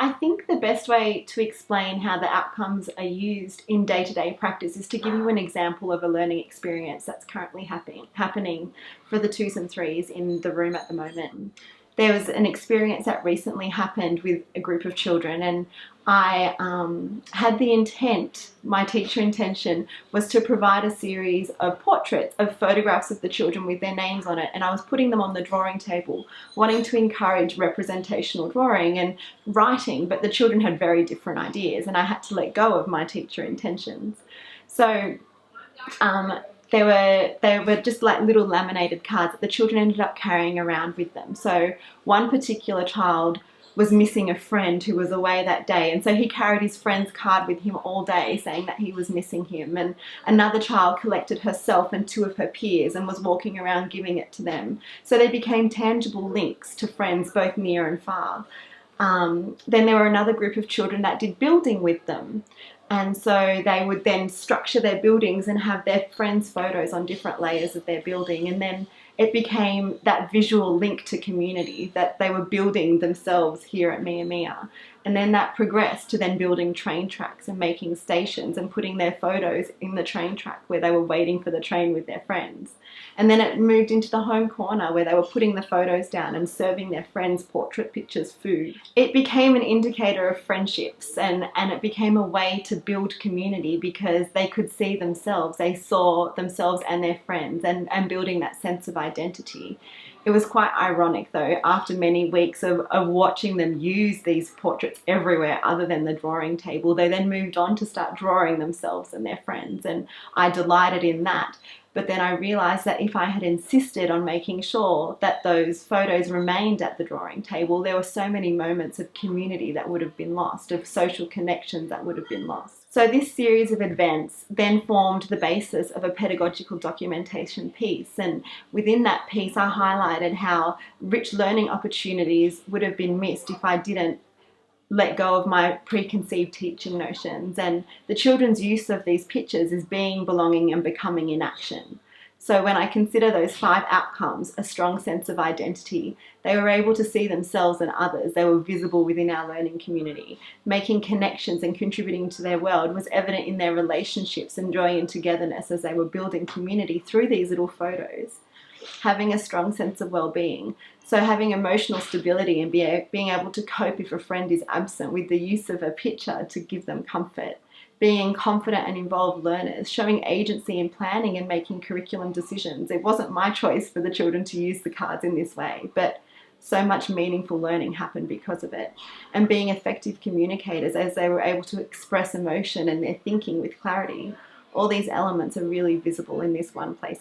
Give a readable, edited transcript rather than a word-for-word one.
I think the best way to explain how the outcomes are used in day-to-day practice is to give you an example of a learning experience that's currently happening for the twos and threes in the room at the moment. There was an experience that recently happened with a group of children, and I had the intent, my teacher intention was to provide a series of portraits of photographs of the children with their names on it, and I was putting them on the drawing table, wanting to encourage representational drawing and writing, but the children had very different ideas and I had to let go of my teacher intentions. So they were just like little laminated cards that the children ended up carrying around with them. So one particular child was missing a friend who was away that day, and so he carried his friend's card with him all day saying that he was missing him, and another child collected herself and two of her peers and was walking around giving it to them. So they became tangible links to friends both near and far. Then there were another group of children that did building with them. And so they would then structure their buildings and have their friends' photos on different layers of their building. And then it became that visual link to community that they were building themselves here at Mia Mia. And then that progressed to then building train tracks and making stations and putting their photos in the train track where they were waiting for the train with their friends. And then it moved into the home corner where they were putting the photos down and serving their friends' portrait pictures food. It became an indicator of friendships, and it became a way to build community because they could see themselves. They saw themselves and their friends and building that sense of identity. It was quite ironic though, after many weeks of watching them use these portraits everywhere other than the drawing table, they then moved on to start drawing themselves and their friends, and I delighted in that. But then I realised that if I had insisted on making sure that those photos remained at the drawing table, there were so many moments of community that would have been lost, of social connections that would have been lost. So this series of events then formed the basis of a pedagogical documentation piece, and within that piece I highlighted how rich learning opportunities would have been missed if I didn't let go of my preconceived teaching notions, and the children's use of these pictures is being, belonging and becoming in action. So when I consider those 5 outcomes, a strong sense of identity, they were able to see themselves and others, they were visible within our learning community. Making connections and contributing to their world was evident in their relationships and joy and togetherness as they were building community through these little photos. Having a strong sense of well-being. So having emotional stability and being able to cope if a friend is absent with the use of a picture to give them comfort. Being confident and involved learners, showing agency in planning and making curriculum decisions. It wasn't my choice for the children to use the cards in this way, but so much meaningful learning happened because of it. And being effective communicators as they were able to express emotion and their thinking with clarity. All these elements are really visible in this one place.